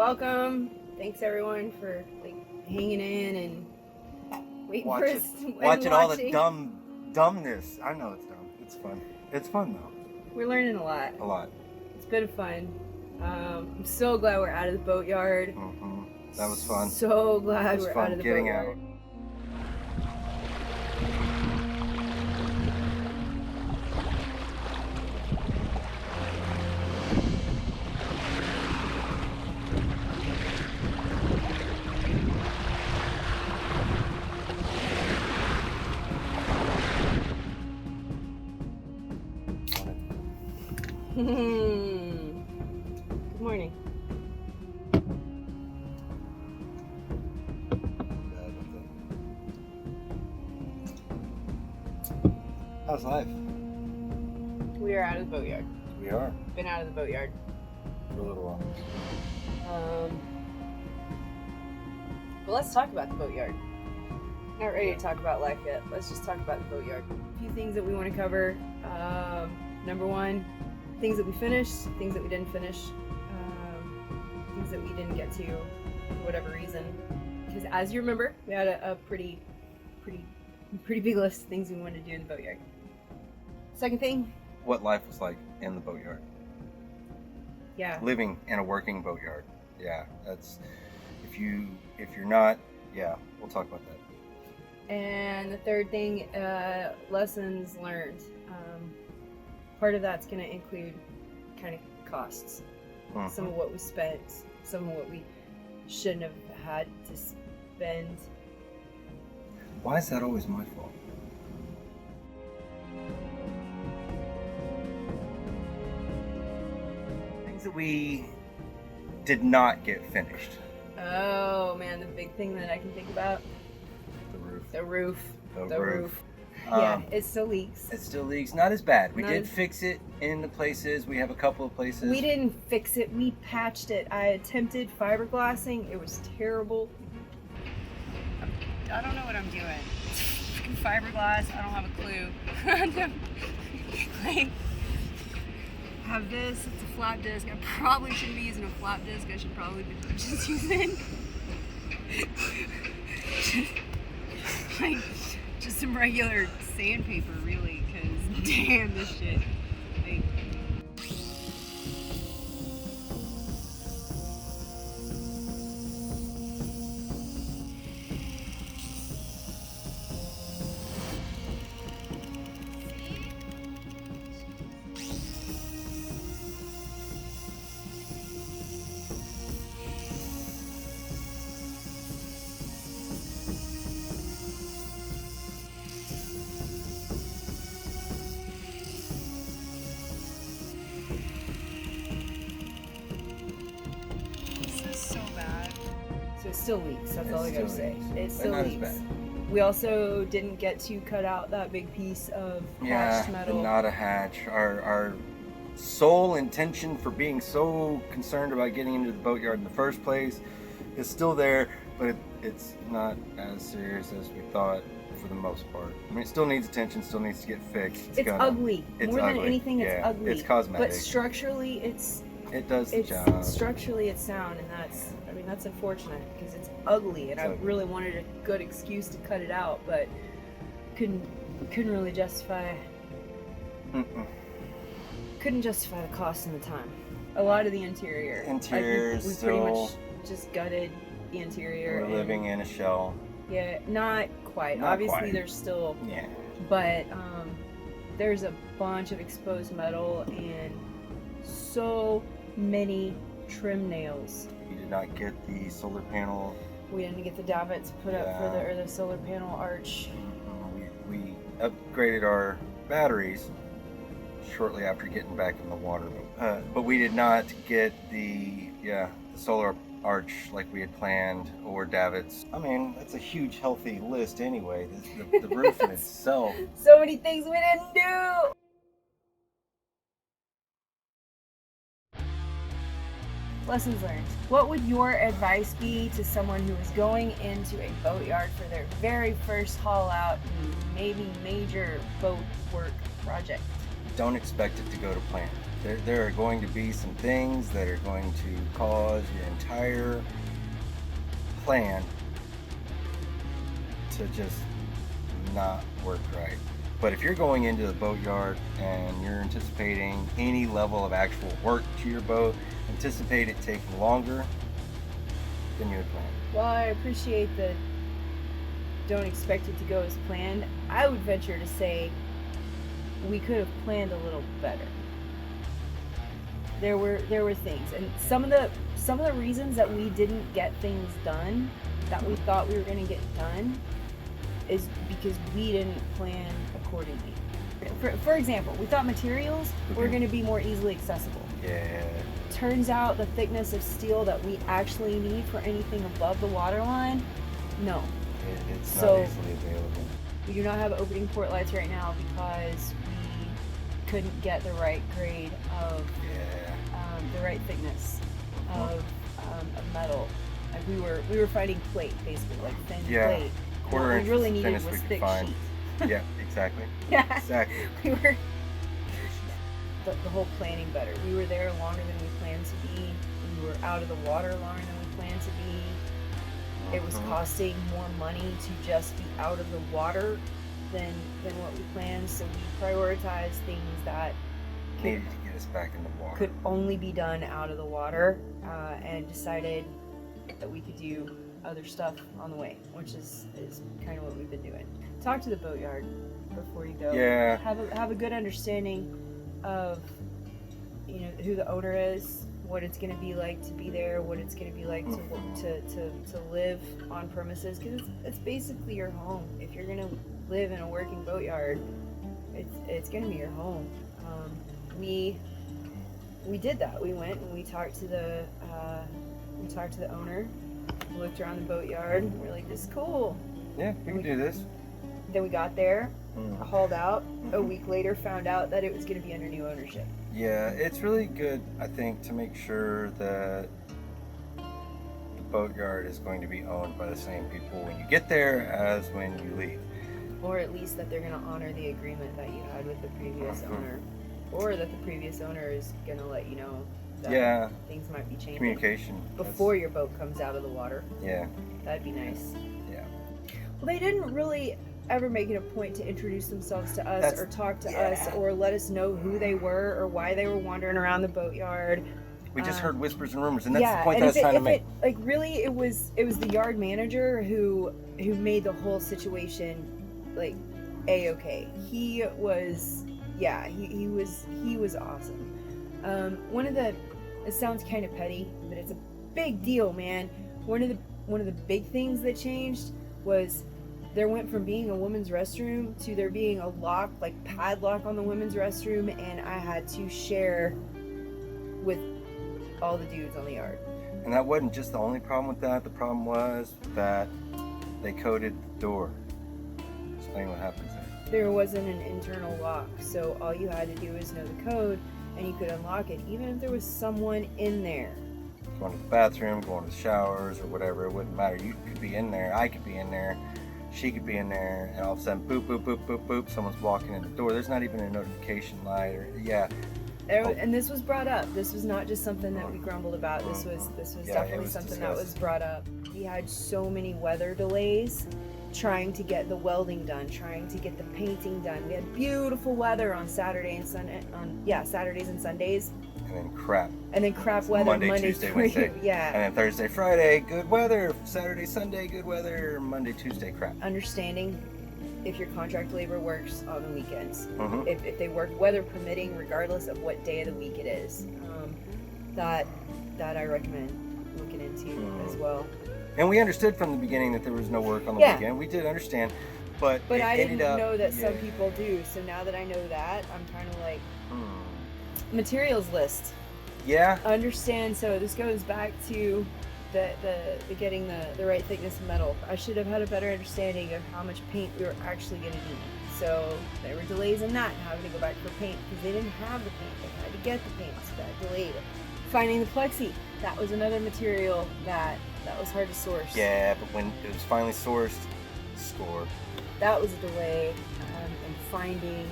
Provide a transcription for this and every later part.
welcome. Thanks everyone for hanging in and waiting for us. Watching all the dumbness. I know it's dumb. It's fun. It's fun though. We're learning a lot. A lot. It's been fun. I'm so glad we're out of the boatyard. Mm-hmm. That was fun. So glad we're out of the getting boatyard. out. Good morning. How's life? We are out of the boatyard. We are. Been out of the boatyard. For a little while. Well, let's talk about the boatyard. Not ready to talk about life yet. Let's just talk about the boatyard. A few things that we want to cover. Number one, things that we finished, things that we didn't finish, things that we didn't get to for whatever reason. Because as you remember, we had a pretty big list of things we wanted to do in the boatyard. Second thing, What life was like in the boatyard. yeah. Living in a working boatyard. Yeah, that's if you're not, yeah, we'll talk about that. And the third thing, lessons learned. Part of that's going to include kind of costs. Mm-hmm. Some of what we spent, some of what we shouldn't have had to spend. Why is that always my fault? Things that we did not get finished. Oh man, the big thing that I can think about, The roof. the roof. The roof. Yeah, it still leaks. It still leaks. Not as bad. We Not did as- fix it in the places. We have a couple of places. We didn't fix it, we patched it. I attempted fiberglassing, it was terrible. I don't know what I'm doing. Freaking fiberglass, I don't have a clue. Like, have this, it's a flat disc. I probably shouldn't be using a flat disc, I should probably be just using just some regular sandpaper, really, because damn this shit. Like, this is so bad. So it still leaks, that's all I gotta say. It still not as leaks. bad. We also didn't get to cut out that big piece of hatched Yeah, metal. the not a hatch. Our sole intention for being so concerned about getting into the boatyard in the first place is still there, but it's not as serious as we thought for the most part. I mean, it still needs attention, still needs to get fixed. It's ugly. It's More ugly. than anything, it's Yeah, ugly. it's cosmetic. But structurally, It does the it's job. structurally it's sound, and that's unfortunate because it's ugly, and It's I ugly. really wanted a good excuse to cut it out, but couldn't really justify. Mm-mm. Couldn't justify the cost and the time. A lot of the interior. Interior we pretty still- much just gutted the interior. We're and- living in a shell. Yeah, not quite. Not Obviously, quite. there's still, Yeah. but there's a bunch of exposed metal and so many trim nails. We did not get the solar panel. We didn't get the davits put up for Yeah. the solar panel arch. We upgraded our batteries shortly after getting back in the water, but we did not get the solar arch like we had planned, or davits. I mean, that's a huge healthy list anyway. The roof in itself. So many things we didn't do. Lessons learned. What would your advice be to someone who is going into a boatyard for their very first haul out and maybe major boat work project? Don't expect it to go to plan. There are going to be some things that are going to cause your entire plan to just not work right. But if you're going into the boatyard and you're anticipating any level of actual work to your boat, anticipate it taking longer than you had planned. Well, I appreciate the don't expect it to go as planned. I would venture to say we could have planned a little better. There were things, and some of the reasons that we didn't get things done that we thought we were going to get done is because we didn't plan accordingly. For example, we thought materials were going to be more easily accessible. Yeah. Turns out the thickness of steel that we actually need for anything above the waterline, no. It's So- not easily available. We do not have opening port lights right now because we couldn't get the right grade of the right thickness of metal. Like we were fighting plate, basically, like thin plate. Quarter What inch we really is the needed thinnest was we could thick find. sheet. Yeah, exactly. Yeah. Exactly. We were the whole planning better. We were there longer than we planned to be. We were out of the water longer than we planned to be. It was costing more money to just be out of the water than what we planned. So we prioritized things that Needed to get us back in the water. could only be done out of the water, and decided that we could do other stuff on the way, which is kind of what we've been doing. Talk to the boatyard before you go. Yeah. Have a good understanding of who the owner is, what it's going to be like to be there, what it's going to be like to live on premises, because it's basically your home. If you're going to live in a working boatyard, it's going to be your home. We did that. We went and we talked to the owner. We looked around the boatyard. And we're like, this is cool. Yeah, we can do this. Then we got there, hauled out. A week later, found out that it was going to be under new ownership. Yeah, it's really good, I think, to make sure that the boatyard is going to be owned by the same people when you get there as when you leave. Or at least that they're going to honor the agreement that you had with the previous owner. Or that the previous owner is going to let you know that things might be changing. Communication. Before your boat comes out of the water. Yeah. That'd be nice. Yeah. Well, they didn't really ever make it a point to introduce themselves to us or talk to us or let us know who they were or why they were wandering around the boatyard. We just heard whispers and rumors, and that's the point that I was trying to make. Really, it was the yard manager who made the whole situation like A-okay. He was awesome. It sounds kind of petty, but it's a big deal, man. One of the big things that changed was there went from being a women's restroom to there being a padlock on the women's restroom, and I had to share with all the dudes on the yard. And that wasn't just the only problem with that. The problem was that they coded the door. Explain what happens there. There wasn't an internal lock, so all you had to do was know the code, and you could unlock it, even if there was someone in there. Going to the bathroom, going to the showers, or whatever, it wouldn't matter. You could be in there, I could be in there, she could be in there, and all of a sudden, boop, boop, boop, boop, boop, someone's walking in the door. There's not even a notification light, And this was brought up. This was not just something that we grumbled about. This was definitely something that was brought up. We had so many weather delays trying to get the welding done, trying to get the painting done. We had beautiful weather on Saturdays and Sundays. And then crap weather Monday, Tuesday, Wednesday. Yeah. And then Thursday, Friday, good weather. Saturday, Sunday, good weather. Monday, Tuesday, crap. Understanding if your contract labor works on the weekends. Mm-hmm. If they work weather permitting, regardless of what day of the week it is. That I recommend looking into as well. And we understood from the beginning that there was no work on the weekend. We did understand. But I didn't know that some people do. So now that I know that, I'm kind of like, materials list. Yeah. Understand. So this goes back to the getting the right thickness of metal. I should have had a better understanding of how much paint we were actually going to need. So there were delays in that, having to go back for paint because they didn't have the paint. They had to get the paint, so that delayed it. Finding the plexi. That was another material that was hard to source. Yeah, but when it was finally sourced, score. That was a delay in finding,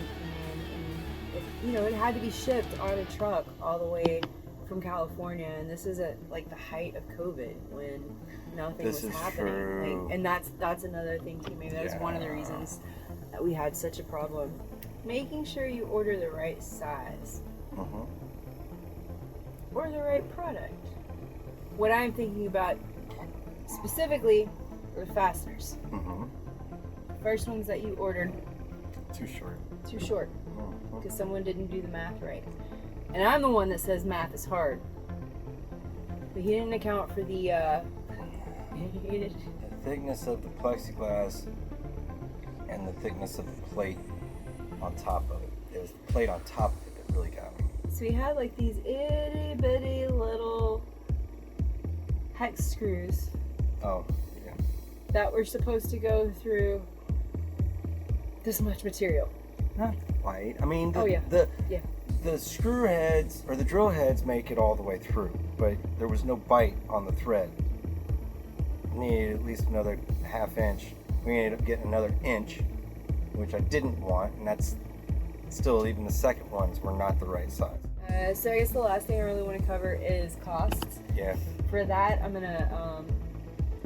and it had to be shipped on a truck all the way from California, and this is at like the height of COVID when nothing was happening. True. Like, and that's another thing too. Maybe that's one of the reasons that we had such a problem. Making sure you order the right size or the right product. What I'm thinking about specifically were the fasteners. First ones that you ordered. Too short. Too short. Because someone didn't do the math right. And I'm the one that says math is hard. But he didn't account for the The thickness of the plexiglass and the thickness of the plate on top of it. It was the plate on top of it that really got me. So we had like these itty bitty little hex screws. Oh, yeah. That were supposed to go through this much material. Not quite. I mean, Yeah. the screw heads or the drill heads make it all the way through, but there was no bite on the thread. Needed at least another ½ inch. We ended up getting another inch, which I didn't want, and that's still, even the second ones were not the right size. So I guess the last thing I really want to cover is costs. Yeah. For that, I'm not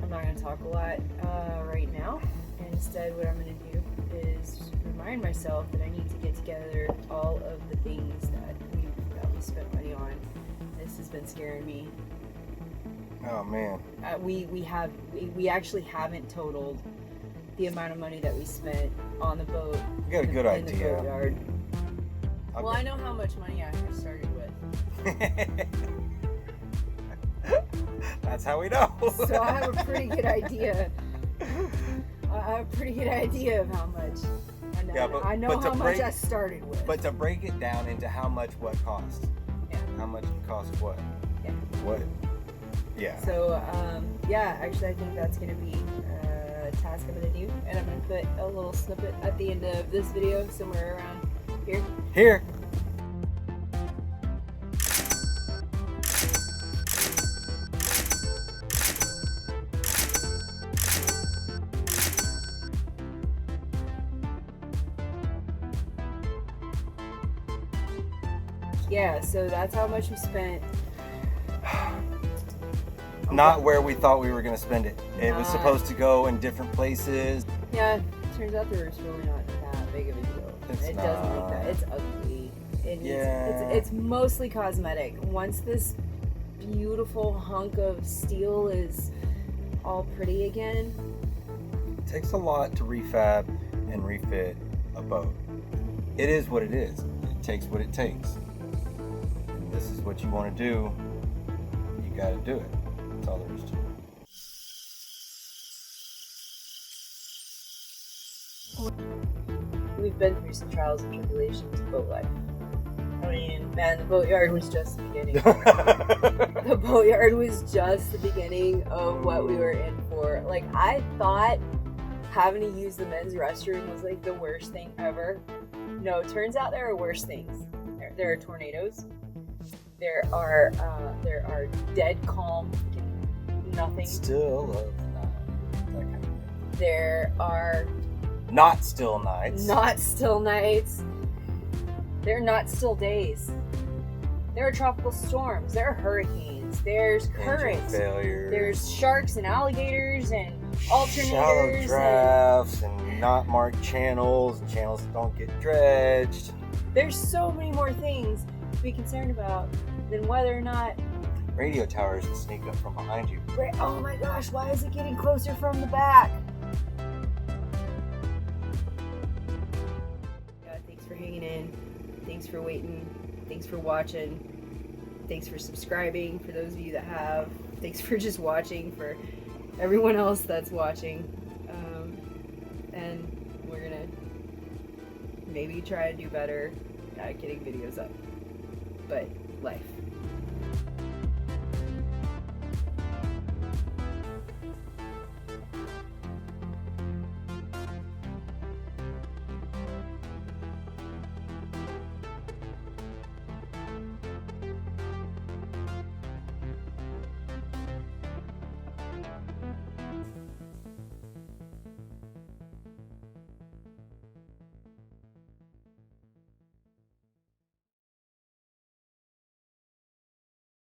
gonna talk a lot right now. Instead, what I'm gonna do is remind myself that I need to get together all of the things that we spent money on. This has been scaring me. Oh man. We actually haven't totaled the amount of money that we spent on the boat. You got a good in the idea. boatyard. Okay. Well, I know how much money I actually started with. That's how we know. So I have a pretty good idea. I have a pretty good idea of how much. I know how much I started with. But to break it down into how much what cost. Yeah. How much it cost what? Yeah. What? Yeah. So, actually I think that's going to be a task I'm going to do. And I'm going to put a little snippet at the end of this video somewhere around here. Here. Yeah, so that's how much we spent. Not where we thought we were going to spend it. It was supposed to go in different places. Yeah, turns out the roof's really not that big of a deal. It doesn't look that. It's ugly. It's mostly cosmetic. Once this beautiful hunk of steel is all pretty again. It takes a lot to refab and refit a boat. It is what it is. It takes what it takes. And this is what you want to do. You got to do it. That's all there is to it. We've been through some trials and tribulations of boat life. I mean, man, the boatyard was just the beginning. The boatyard was just the beginning of what we were in for. Like, I thought having to use the men's restroom was like the worst thing ever. No, it turns out there are worse things. There are tornadoes. There are dead calm, nothing. Still love that kind of thing. There are not still nights. Not still nights. There are not still days. There are tropical storms. There are hurricanes. There's currents. There's sharks and alligators and alternators. Shallow drafts and not marked channels and channels that don't get dredged. There's so many more things to be concerned about than whether or not radio towers that sneak up from behind you. Oh my gosh, why is it getting closer from the back? Thanks for hanging in. Thanks for waiting. Thanks for watching. Thanks for subscribing for those of you that have. Thanks for just watching for everyone else that's watching. And we're gonna maybe try to do better at getting videos up. But life.